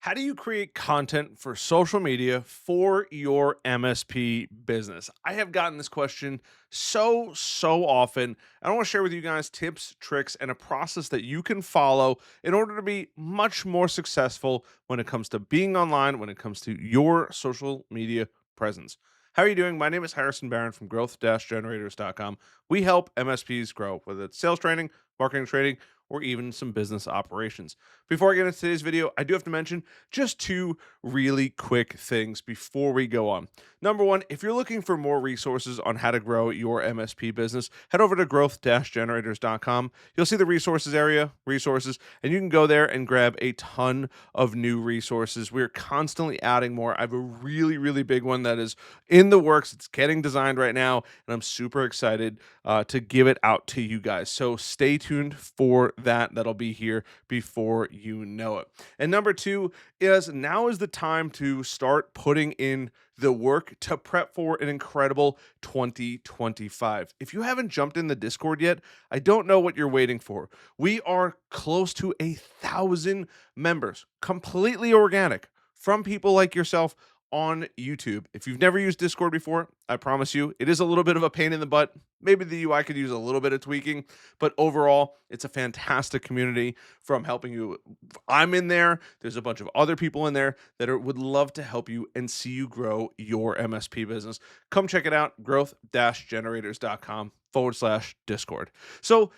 How do you create content for social media for your MSP business? I have gotten this question so often. I want to share with you guys tips, tricks, and a process that you can follow in order to be much more successful when it comes to being online, when it comes to your social media presence. How are you doing? My name is Harrison Barron from growth-generators.com. We help MSPs grow, whether it's sales training, marketing training, or even some business operations. Before I get into today's video, I do have to mention just two really quick things before we go on. Number one, if you're looking for more resources on how to grow your MSP business, head over to growth-generators.com. You'll see the resources area, resources, and you can go there and grab a ton of new resources. We're constantly adding more. I have a really big one that is in the works. It's getting designed right now, and I'm super excited to give it out to you guys. So stay tuned for that. That'll be here before you know it. And number two is now is the time to start putting in the work to prep for an incredible 2025. If you haven't jumped in the Discord yet, I don't know what you're waiting for. We are close to 1,000 members, completely organic from people like yourself on YouTube. If you've never used Discord before, I promise you, it is a little bit of a pain in the butt. Maybe the UI could use a little bit of tweaking, but overall, it's a fantastic community from helping you. I'm in there. There's a bunch of other people in there that would love to help you and see you grow your MSP business. Come check it out, growth-generators.com/Discord. So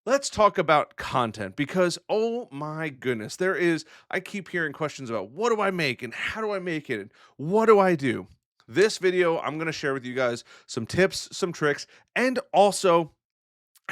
let's talk about content because, oh my goodness, I keep hearing questions about what do I make and how do I make it and what do I do? This video, I'm going to share with you guys some tips, some tricks, and also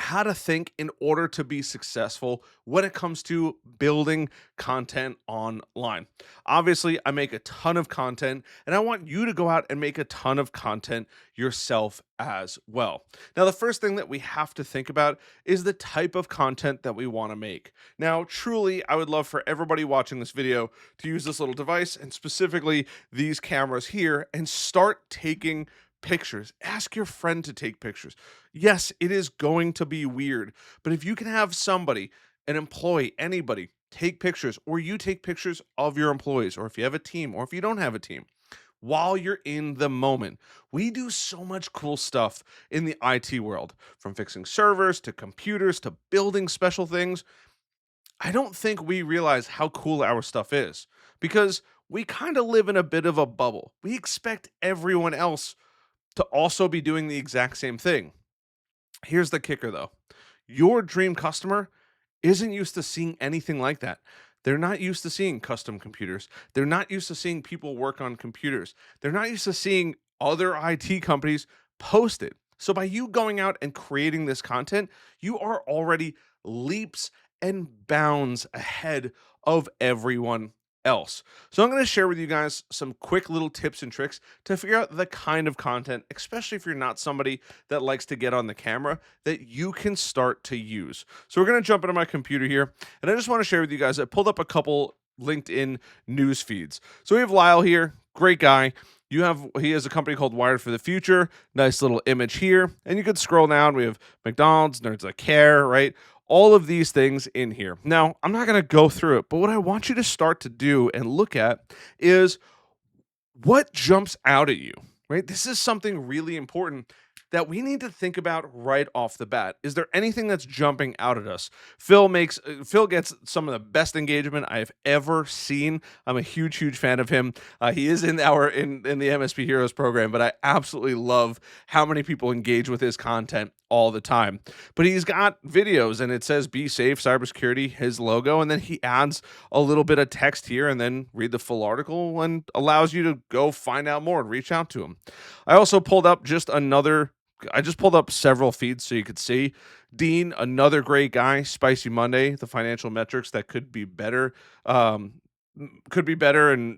how to think in order to be successful when it comes to building content online. Obviously, I make a ton of content and I want you to go out and make a ton of content yourself as well. Now, the first thing that we have to think about is the type of content that we want to make. Now, truly, I would love for everybody watching this video to use this little device and specifically these cameras here and start taking pictures. Ask your friend to take pictures. Yes, it is going to be weird, but if you can have somebody, an employee, anybody, take pictures, or you take pictures of your employees, or if you have a team, or if you don't have a team, while you're in the moment. We do so much cool stuff in the IT world, from fixing servers to computers to building special things. I don't think we realize how cool our stuff is because we kind of live in a bit of a bubble. We expect everyone else to also be doing the exact same thing. Here's the kicker though. Your dream customer isn't used to seeing anything like that. They're not used to seeing custom computers. They're not used to seeing people work on computers. They're not used to seeing other IT companies post it. So by you going out and creating this content, you are already leaps and bounds ahead of everyone else. So I'm going to share with you guys some quick little tips and tricks to figure out the kind of content, especially if you're not somebody that likes to get on the camera, that you can start to use. So we're going to jump into my computer here, and I just want to share with you guys, I pulled up a couple LinkedIn news feeds. So we have Lyle here, great guy. He has a company called Wired for the Future. Nice little image here. And you could scroll down. We have McDonald's, Nerds That Care, right? All of these things in here. Now, I'm not going to go through it, but what I want you to start to do and look at is what jumps out at you, right? This is something really important that we need to think about right off the bat. Is there anything that's jumping out at us? Phil gets some of the best engagement I've ever seen. I'm a huge fan of him. He is in the MSP Heroes program, but I absolutely love how many people engage with his content all the time. But he's got videos and it says "Be safe, cybersecurity," his logo, and then he adds a little bit of text here and then read the full article and allows you to go find out more and reach out to him. I just pulled up several feeds so you could see. Dean, another great guy. Spicy Monday, the financial metrics that could be better. And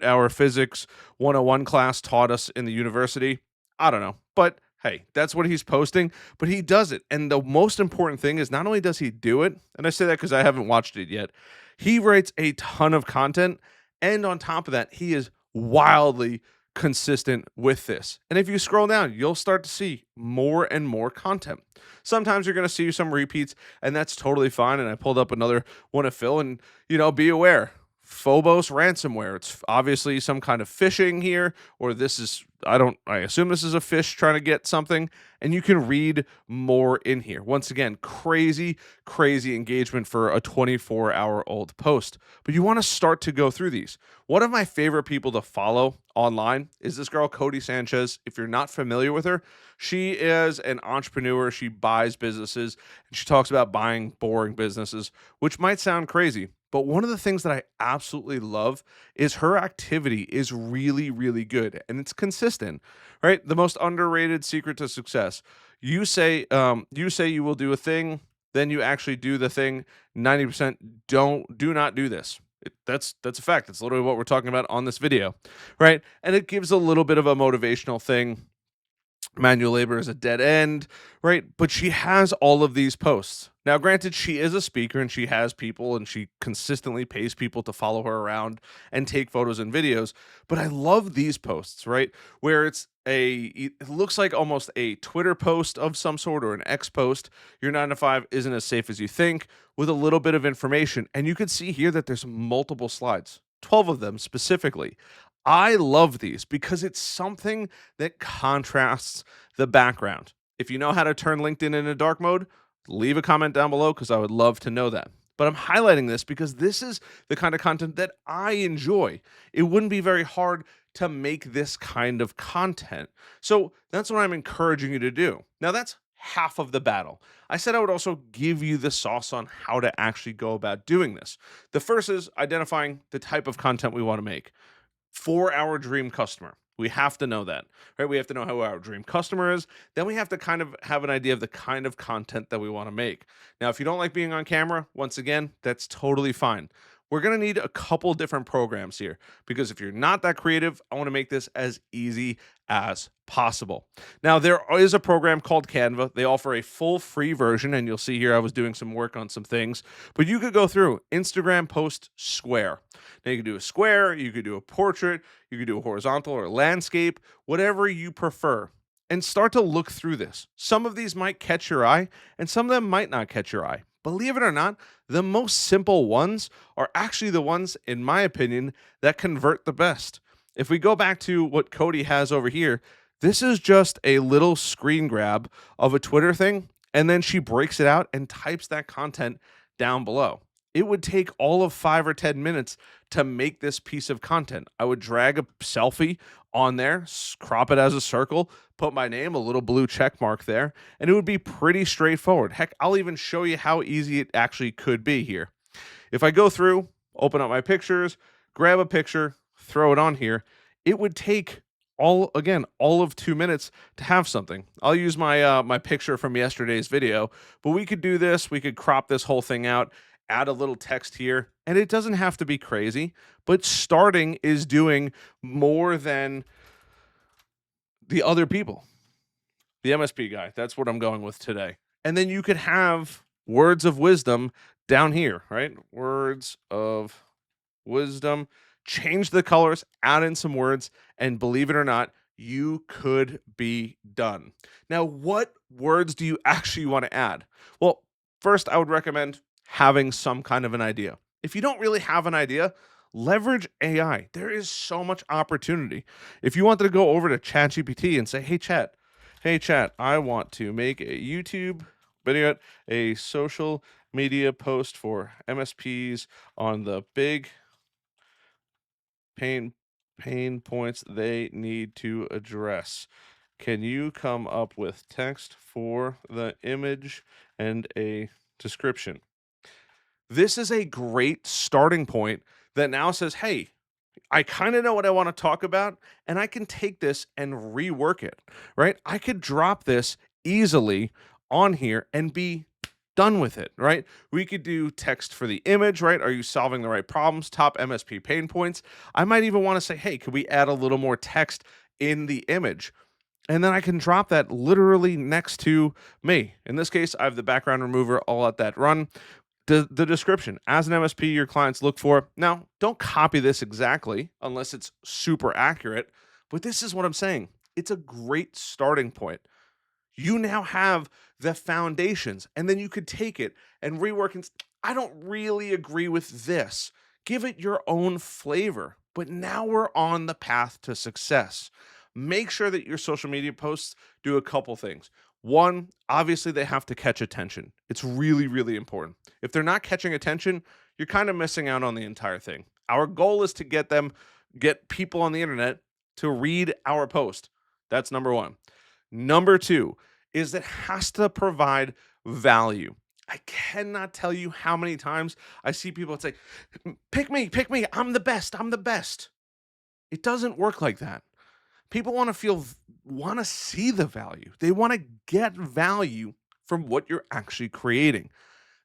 our physics 101 class taught us in the university. I don't know. But hey, that's what he's posting. But he does it. And the most important thing is not only does he do it, and I say that because I haven't watched it yet, he writes a ton of content. And on top of that, he is wildly consistent with this. And if you scroll down, you'll start to see more and more content. Sometimes you're going to see some repeats, and that's totally fine. And I pulled up another one of Phil, and be aware. Phobos ransomware. It's obviously some kind of phishing here, or this is, I assume this is a fish trying to get something. And you can read more in here. Once again, crazy, crazy engagement for a 24-hour-old post. But you want to start to go through these. One of my favorite people to follow online is this girl, Cody Sanchez. If you're not familiar with her, she is an entrepreneur. She buys businesses and she talks about buying boring businesses, which might sound crazy. But one of the things that I absolutely love is her activity is really, really good and it's consistent, right? The most underrated secret to success. You say you will do a thing, then you actually do the thing. 90% do not do this. That's a fact. That's literally what we're talking about on this video, right? And it gives a little bit of a motivational thing. Manual labor is a dead end, right? But she has all of these posts. Now, granted, she is a speaker and she has people and she consistently pays people to follow her around and take photos and videos. But I love these posts, right? Where it looks like almost a Twitter post of some sort or an X post. Your 9 to 5 isn't as safe as you think, with a little bit of information. And you can see here that there's multiple slides, 12 of them specifically. I love these because it's something that contrasts the background. If you know how to turn LinkedIn into dark mode, leave a comment down below because I would love to know that. But I'm highlighting this because this is the kind of content that I enjoy. It wouldn't be very hard to make this kind of content. So that's what I'm encouraging you to do. Now, that's half of the battle. I said I would also give you the sauce on how to actually go about doing this. The first is identifying the type of content we want to make for our dream customer. We have to know that, right? We have to know who our dream customer is. Then we have to kind of have an idea of the kind of content that we want to make. Now, if you don't like being on camera, once again, that's totally fine. We're going to need a couple different programs here because if you're not that creative, I want to make this as easy as possible. Now, there is a program called Canva. They offer a full free version, and you'll see here I was doing some work on some things, but you could go through Instagram post square. Now, you could do a square, you could do a portrait, you could do a horizontal or landscape, whatever you prefer, and start to look through this. Some of these might catch your eye, and some of them might not catch your eye. Believe it or not, the most simple ones are actually the ones, in my opinion, that convert the best. If we go back to what Cody has over here, this is just a little screen grab of a Twitter thing, and then she breaks it out and types that content down below. It would take all of 5 or 10 minutes to make this piece of content. I would drag a selfie on there, crop it as a circle, put my name, a little blue check mark there, and it would be pretty straightforward. Heck, I'll even show you how easy it actually could be here. If I go through, open up my pictures, grab a picture, throw it on here, it would take all of 2 minutes to have something. I'll use my picture from yesterday's video, but we could do this. We could crop this whole thing out, add a little text here, and it doesn't have to be crazy, but starting is doing more than the other people. The MSP guy, that's what I'm going with today. And then you could have words of wisdom down here, right? Words of wisdom. Change the colors, add in some words, and believe it or not, you could be done. Now, what words do you actually want to add? Well, first, I would recommend having some kind of an idea. If you don't really have an idea, leverage AI. There is so much opportunity. If you wanted to go over to ChatGPT and say, hey chat, I want to make a YouTube video, a social media post for MSPs on the big pain points they need to address. Can you come up with text for the image and a description? This is a great starting point that now says, hey, I kind of know what I want to talk about, and I can take this and rework it, right? I could drop this easily on here and be done with it, right? We could do text for the image, right? Are you solving the right problems? Top MSP pain points. I might even want to say, hey, could we add a little more text in the image? And then I can drop that literally next to me. In this case, I have the background remover. I'll let that run. The description, as an MSP, your clients look for. Now, don't copy this exactly unless it's super accurate, but this is what I'm saying. It's a great starting point. You now have the foundations, and then you could take it and rework. And I don't really agree with this. Give it your own flavor. But now we're on the path to success. Make sure that your social media posts do a couple things. One, obviously, they have to catch attention. It's really, really important. If they're not catching attention, you're kind of missing out on the entire thing. Our goal is to get people on the internet to read our post. That's number one. Number two is it has to provide value. I cannot tell you how many times I see people that say, pick me, I'm the best, I'm the best." It doesn't work like that. People want to see the value. They want to get value from what you're actually creating.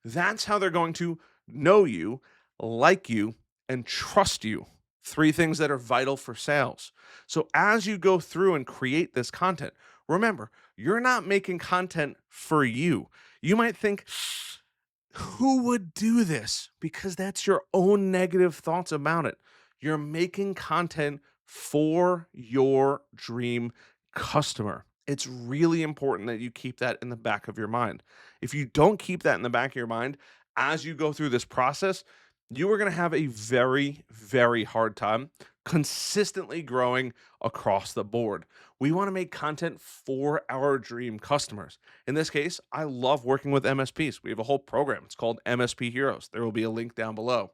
That's how they're going to know you, like you, and trust you. Three things that are vital for sales. So as you go through and create this content, remember, you're not making content for you. You might think, who would do this? Because that's your own negative thoughts about it. You're making content for your dream customer. It's really important that you keep that in the back of your mind. If you don't keep that in the back of your mind as you go through this process, you are going to have a very, very hard time consistently growing across the board. We want to make content for our dream customers. In this case, I love working with MSPs. We have a whole program. It's called MSP Heroes. There will be a link down below.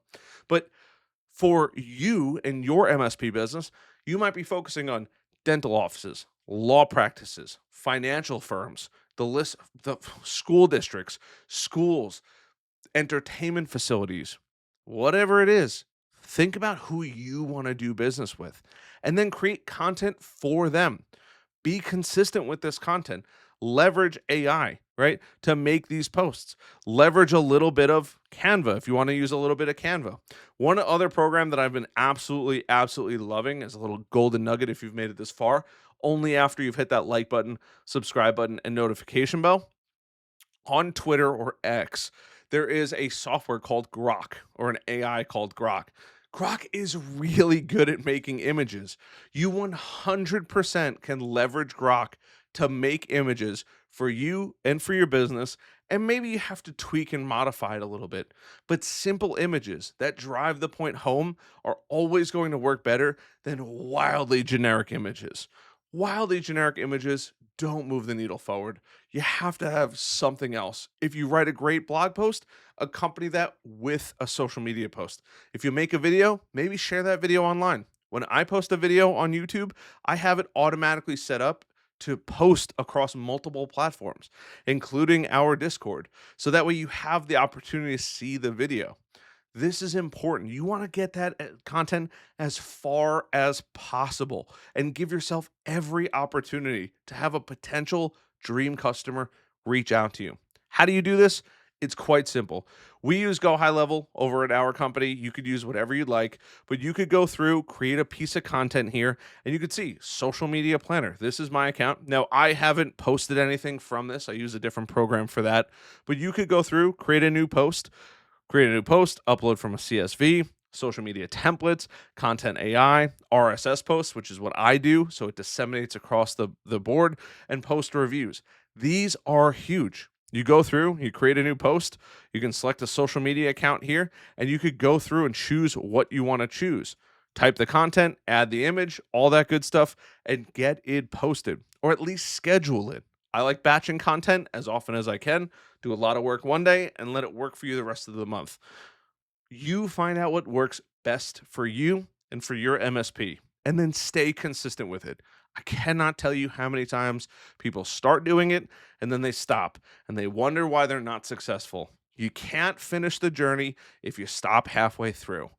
But for you and your MSP business, you might be focusing on dental offices, law practices, financial firms, the school districts, schools, entertainment facilities, whatever it is. Think about who you want to do business with and then create content for them. Be consistent with this content. Leverage AI, right, to make these posts. Leverage a little bit of Canva if you want to use a little bit of Canva. One other program that I've been absolutely, absolutely loving is a little golden nugget if you've made it this far, only after you've hit that like button, subscribe button, and notification bell. On Twitter or X, there is a software called Grok or an AI called Grok. Grok is really good at making images. You 100% can leverage Grok to make images for you and for your business. And maybe you have to tweak and modify it a little bit. But simple images that drive the point home are always going to work better than wildly generic images. Wildly generic images don't move the needle forward. You have to have something else. If you write a great blog post, accompany that with a social media post. If you make a video, maybe share that video online. When I post a video on YouTube, I have it automatically set up to post across multiple platforms, including our Discord. So that way you have the opportunity to see the video. This is important. You want to get that content as far as possible and give yourself every opportunity to have a potential dream customer reach out to you. How do you do this? It's quite simple. We use Go High Level over at our company. You could use whatever you'd like, but you could go through, create a piece of content here, and you could see social media planner. This is my account. Now, I haven't posted anything from this. I use a different program for that, but you could go through, create a new post, upload from a CSV, social media templates, content AI, RSS posts, which is what I do. So it disseminates across the board, and post reviews. These are huge. You go through, you create a new post, you can select a social media account here, and you could go through and choose what you want to choose. Type the content, add the image, all that good stuff, and get it posted, or at least schedule it. I like batching content as often as I can, do a lot of work one day, and let it work for you the rest of the month. You find out what works best for you and for your MSP, and then stay consistent with it. I cannot tell you how many times people start doing it and then they stop and they wonder why they're not successful. You can't finish the journey if you stop halfway through.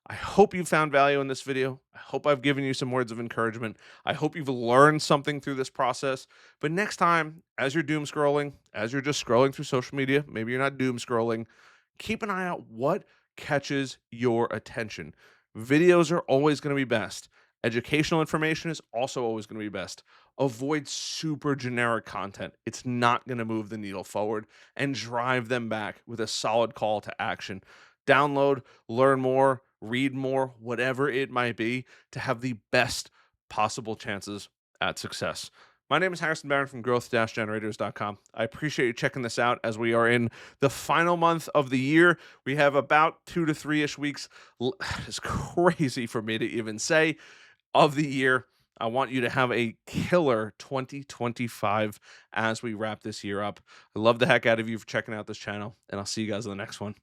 I hope you found value in this video. I hope I've given you some words of encouragement. I hope you've learned something through this process. But next time, as you're doom scrolling, as you're just scrolling through social media, maybe you're not doom scrolling, keep an eye out what catches your attention. Videos are always going to be best. Educational information is also always going to be best. Avoid super generic content. It's not going to move the needle forward, and drive them back with a solid call to action. Download, learn more, read more, whatever it might be, to have the best possible chances at success. My name is Harrison Barron from growth-generators.com. I appreciate you checking this out as we are in the final month of the year. We have about 2 to 3-ish weeks. It's crazy for me to even say of the year. I want you to have a killer 2025 as we wrap this year up. I love the heck out of you for checking out this channel, and I'll see you guys in the next one.